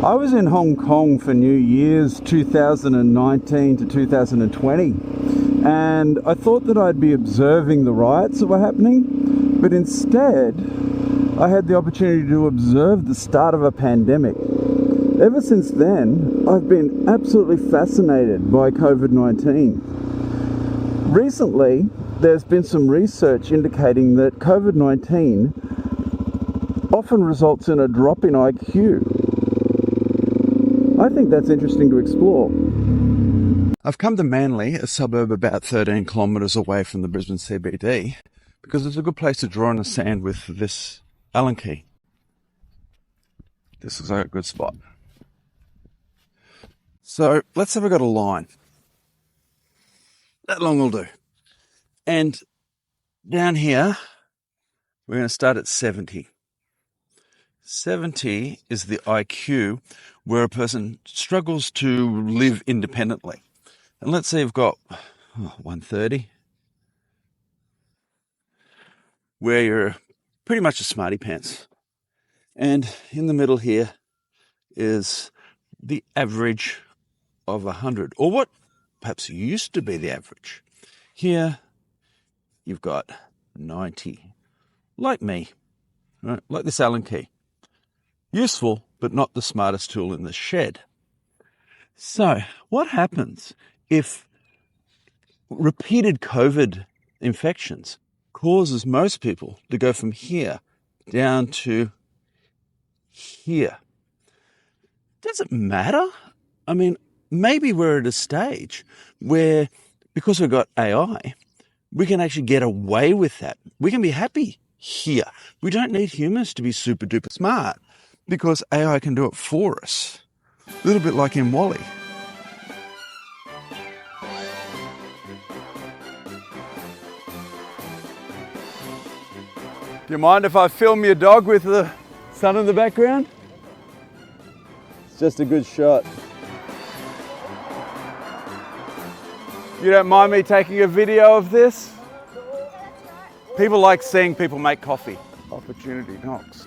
I was in Hong Kong for New Year's 2019 to 2020, and I thought that I'd be observing the riots that were happening, but instead I had the opportunity to observe the start of a pandemic. Ever since then, I've been absolutely fascinated by COVID-19. Recently, there's been some research indicating that COVID-19 often results in a drop in IQ. I think that's interesting to explore. I've come to Manly, a suburb about 13 kilometres away from the Brisbane CBD, because it's a good place to draw in the sand with this Allen key. This looks like a good spot. So let's say we've got a line. That long will do. And down here, we're going to start at 70. 70 is the IQ where a person struggles to live independently. And let's say you've got 130, where you're pretty much a smarty pants. And in the middle here is the average of 100, or what perhaps used to be the average. Here you've got 90, like me, right? Like this Allen key. Useful, but not the smartest tool in the shed. So what happens if repeated COVID infections causes most people to go from here down to here? Does it matter? I mean, maybe we're at a stage where, because we've got AI, we can actually get away with that. We can be happy here. We don't need humans to be super duper smart because AI can do it for us. A little bit like in WALL-E. Do you mind if I film your dog with the sun in the background? It's just a good shot. You don't mind me taking a video of this? People like seeing people make coffee. Opportunity knocks.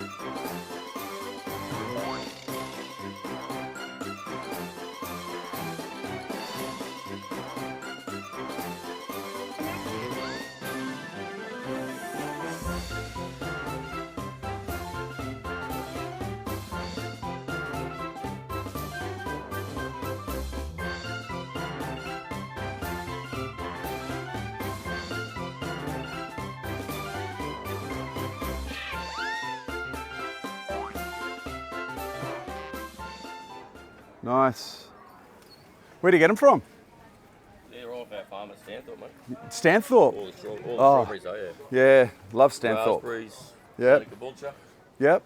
Nice. Where do you get them from? They're all of our farm at Stanthorpe, mate. Stanthorpe? All the strawberries, though, yeah. Yeah, love Stanthorpe. Raspberries, Yep. caboolture, Yep.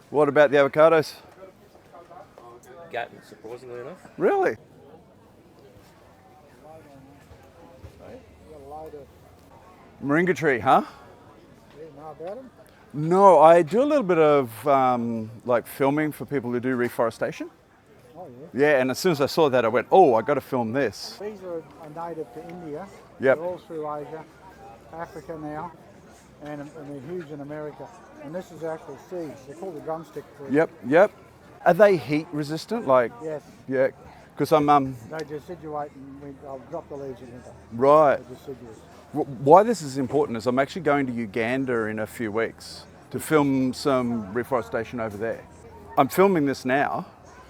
What about the avocados? Gatton, surprisingly enough. Really? Moringa tree, huh? You know about them? No, I do a little bit of like filming for people who do reforestation. Oh yeah. Yeah, and as soon as I saw that, I went, oh, I got to film this. These are native to India. Yep. They're all through Asia, Africa now, and they're huge in America. And this is actually seeds. They're called the drumstick tree. Yep, yep. Are they heat resistant? Like, Yes. yeah, because I'm They deciduate and I'll drop the leaves in winter. right. They're deciduous. Why this is important is I'm actually going to Uganda in a few weeks to film some reforestation over there. I'm filming this now,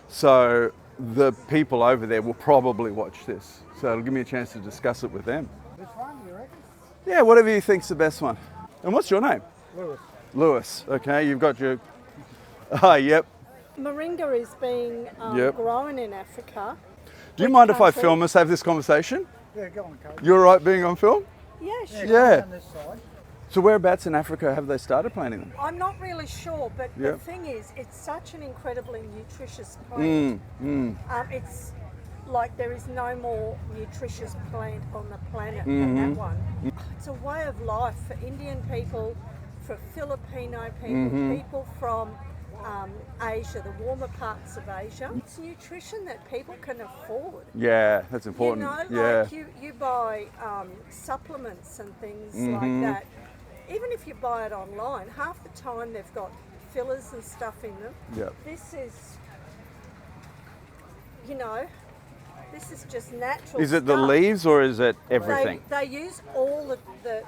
so the people over there will probably watch this. So it'll give me a chance to discuss it with them. Which one do you reckon? Yeah, whatever you think's the best one. And what's your name? Lewis. Lewis. Okay, you've got your... Ah, yep. Moringa is being Yep. grown in Africa. Do you Which mind if I country? film us have this conversation? Yeah, go on, Coach. You're all right being on film? Yeah, sure. Yeah. Down this side. So whereabouts in Africa have they started planting them? I'm not really sure, but Yeah. the thing is, it's such an incredibly nutritious plant. It's like there is no more nutritious plant on the planet than that one. It's a way of life for Indian people, for Filipino people, people from Asia, the warmer parts of Asia. It's nutrition that people can afford. Yeah, that's important. You know, yeah. like you buy supplements and things like that. Even if you buy it online, half the time they've got fillers and stuff in them. Yep. This is you know, this is just natural Is it the stuff. leaves or is it everything? They use all of the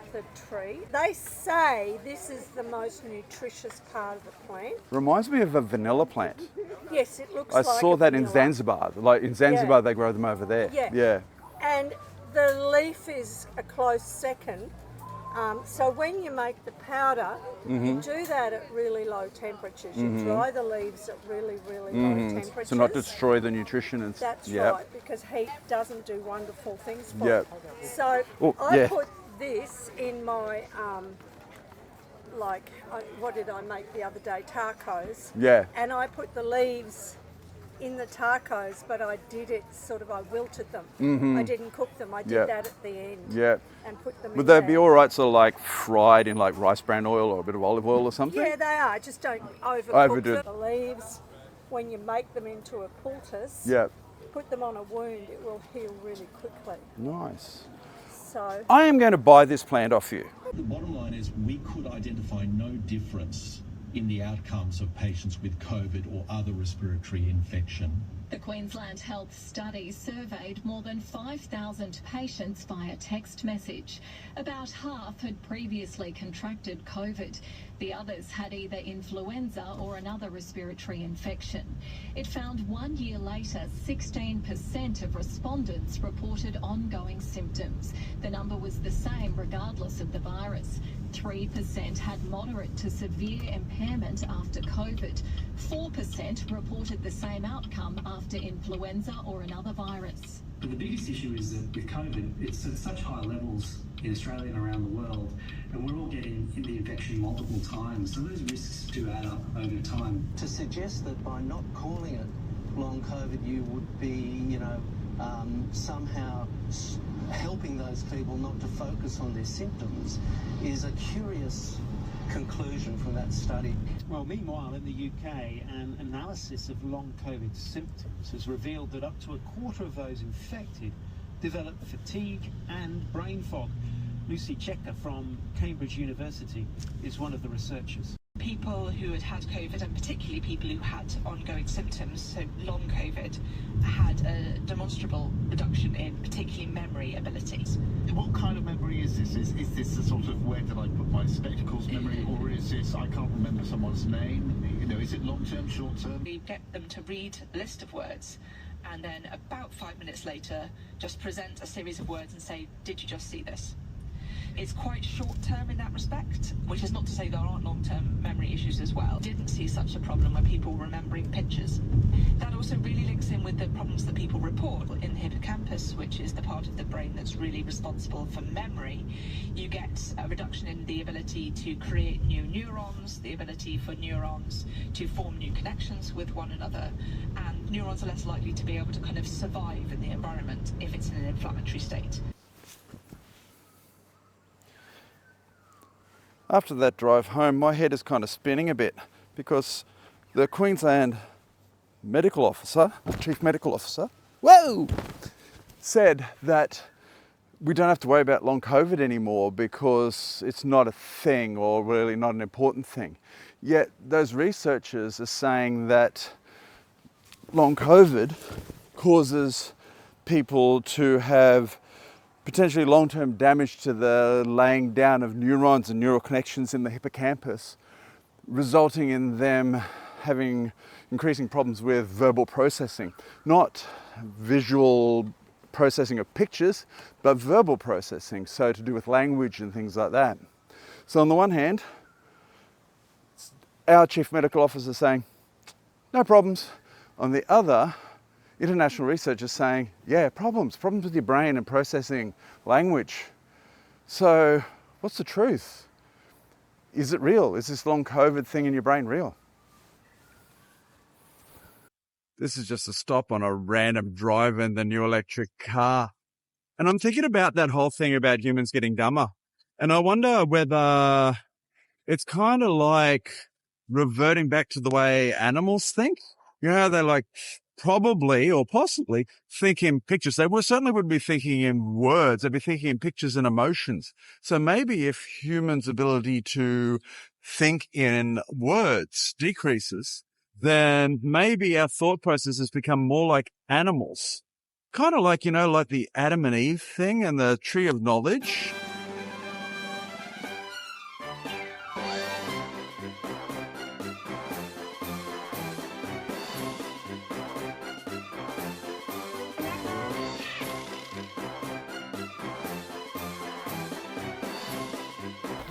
tree. They say this is the most nutritious part of the plant. Reminds me of a vanilla plant. Yes, it looks I like saw a that in vanilla. Zanzibar. Like in Zanzibar, they grow them over there. Yeah. And the leaf is a close second. So when you make the powder, you do that at really low temperatures. You dry the leaves at really, really low temperatures. So not destroy the nutrition and That's right, because heat doesn't do wonderful things for Yep. it. So I put this in my, what did I make the other day? Tacos. Yeah. And I put the leaves in the tacos, but I did it I wilted them. I didn't cook them. I did that at the end. Yeah. And put them Would in they there. be all right, sort of like fried in like rice bran oil or a bit of olive oil or something? Yeah, they are. Just don't overcook Overdo them. The leaves, when you make them into a poultice, Yeah. put them on a wound, it will heal really quickly. Nice. So I am going to buy this plant off you. The bottom line is we could identify no difference in the outcomes of patients with COVID or other respiratory infection. The Queensland Health Study surveyed more than 5,000 patients via text message. About half had previously contracted COVID. The others had either influenza or another respiratory infection. It found 1 year later, 16% of respondents reported ongoing symptoms. The number was the same regardless of the virus. 3% had moderate to severe impairment after COVID. 4% reported the same outcome after influenza or another virus. But the biggest issue is that with COVID, it's at such high levels in Australia and around the world, and we're all getting the infection multiple times, so those risks do add up over time. To suggest that by not calling it long COVID, you would be, somehow helping those people not to focus on their symptoms is a curious conclusion from that study. Well, meanwhile, in the UK, an analysis of long COVID symptoms has revealed that up to a quarter of those infected develop fatigue and brain fog. Lucy Checker from Cambridge University is one of the researchers. People who had COVID, and particularly people who had ongoing symptoms, so long COVID, had a demonstrable reduction in particularly memory abilities. What kind of memory is this? Is this the sort of where did I put my spectacles memory, or is this I can't remember someone's name? Is it long-term, short-term? We get them to read a list of words and then about 5 minutes later just present a series of words and say, did you just see this? It's quite short-term in that respect, which is not to say there aren't long-term memory issues as well. Didn't see such a problem when people were remembering pictures. That also really links in with the problems that people report in the hippocampus, which is the part of the brain that's really responsible for memory. You get a reduction in the ability to create new neurons, the ability for neurons to form new connections with one another, and neurons are less likely to be able to kind of survive in the environment if it's in an inflammatory state. After that drive home, my head is kind of spinning a bit because the Queensland medical officer, chief medical officer, said that we don't have to worry about long COVID anymore because it's not a thing, or really not an important thing. Yet those researchers are saying that long COVID causes people to have potentially long-term damage to the laying down of neurons and neural connections in the hippocampus, resulting in them having increasing problems with verbal processing. Not visual processing of pictures, but verbal processing, so to do with language and things like that. So on the one hand, our chief medical officer is saying, no problems. On the other, international research is saying, yeah, problems with your brain and processing language. So what's the truth? Is it real? Is this long COVID thing in your brain real? This is just a stop on a random drive in the new electric car. And I'm thinking about that whole thing about humans getting dumber. And I wonder whether it's kind of like reverting back to the way animals think. You know how they like probably or possibly think in pictures. They certainly would be thinking in words. They'd be thinking in pictures and emotions. So maybe if humans' ability to think in words decreases, then maybe our thought process has become more like animals. Kind of like, like the Adam and Eve thing and the tree of knowledge.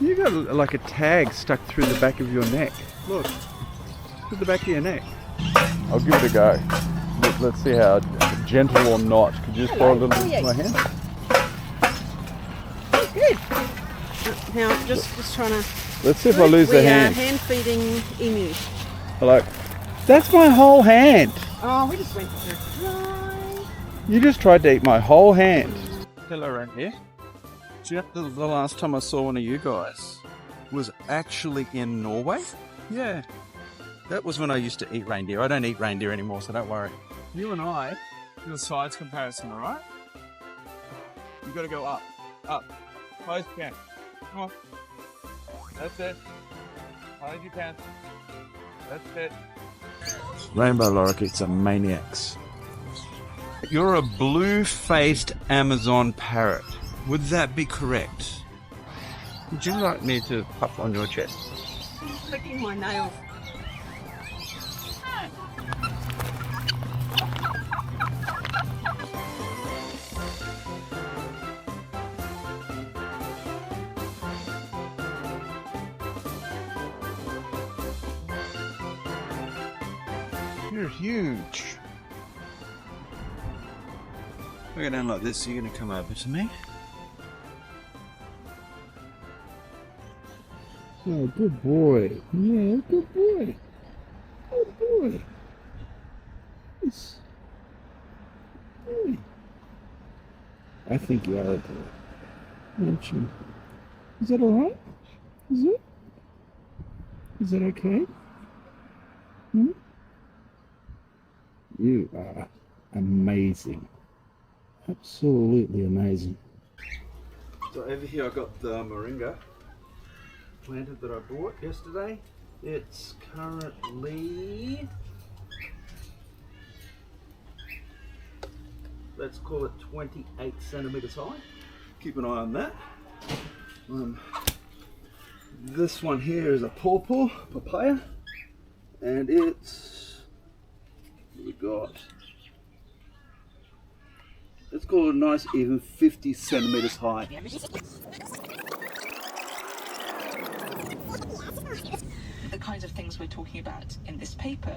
You got like a tag stuck through the back of your neck. Look, through the back of your neck. I'll give it a go. Let's see how gentle or not. Could you just pour a little bit into my hand? Oh, good. Now, just trying to... Let's see if I lose the hand. We are hand-feeding emu. Like, that's my whole hand. Oh, we just went for a try. You just tried to eat my whole hand. Hello, reindeer. Do you know the last time I saw one of you guys was actually in Norway? Yeah. That was when I used to eat reindeer. I don't eat reindeer anymore, so don't worry. You and I do a size comparison, alright? You've got to go up. Up. High as you can. Come on. That's it. High as you can. That's it. Rainbow lorikeets are maniacs. You're a blue-faced Amazon parrot. Would that be correct? Would you like me to puff on your chest? Clicking my nails. You're huge. If I go down like this, you're going to come over to me. Oh, good boy. Yeah, good boy. Good boy. Yes. Boy. I think you are a boy. Aren't you? Is that alright? Is it? Is that okay? Hmm? You are amazing. Absolutely amazing. So over here I've got the moringa planted that I bought yesterday. It's currently, let's call it 28 centimeters high. Keep an eye on that. This one here is a pawpaw, papaya, and let's call it a nice even 50 centimeters high. The kinds of things we're talking about in this paper,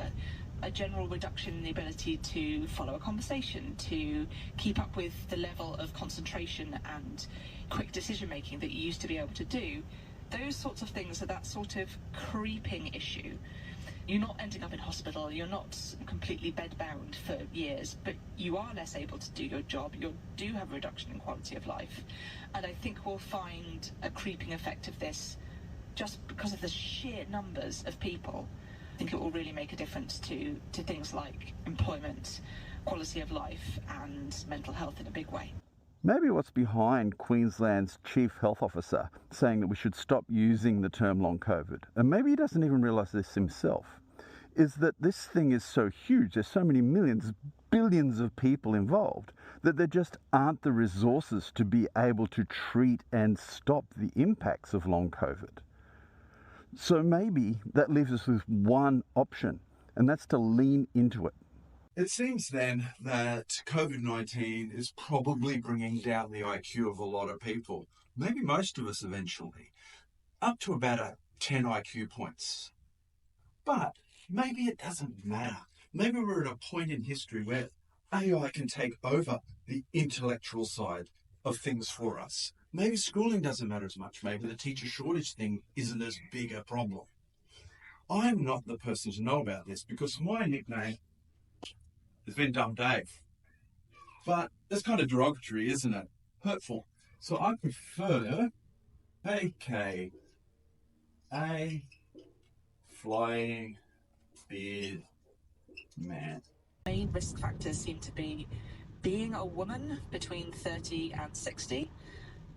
a general reduction in the ability to follow a conversation, to keep up with the level of concentration and quick decision making that you used to be able to do, those sorts of things are that sort of creeping issue. You're not ending up in hospital, you're not completely bedbound for years, but you are less able to do your job, you do have a reduction in quality of life. And I think we'll find a creeping effect of this just because of the sheer numbers of people. I think it will really make a difference to things like employment, quality of life and mental health in a big way. Maybe what's behind Queensland's Chief Health Officer saying that we should stop using the term long COVID, and maybe he doesn't even realise this himself, is that this thing is so huge, there's so many millions, billions of people involved, that there just aren't the resources to be able to treat and stop the impacts of long COVID. So maybe that leaves us with one option, and that's to lean into it. It seems then that COVID-19 is probably bringing down the IQ of a lot of people, maybe most of us eventually, up to about a 10 IQ points. But maybe it doesn't matter. Maybe we're at a point in history where AI can take over the intellectual side of things for us. Maybe schooling doesn't matter as much. Maybe the teacher shortage thing isn't as big a problem. I'm not the person to know about this because my nickname has been Dumb Dave. But it's kind of derogatory, isn't it? Hurtful. So I prefer AKA Flying Beard Man. Main risk factors seem to be being a woman between 30 and 60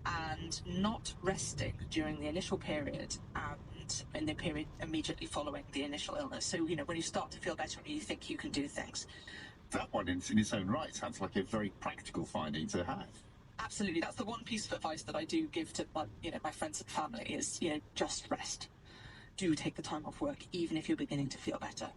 and not resting during the initial period and impairment in the period immediately following the initial illness. So, you know, when you start to feel better and you think you can do things. That one in its own right sounds like a very practical finding to have. Absolutely. That's the one piece of advice that I do give to my friends and family is, just rest. Do take the time off work, even if you're beginning to feel better.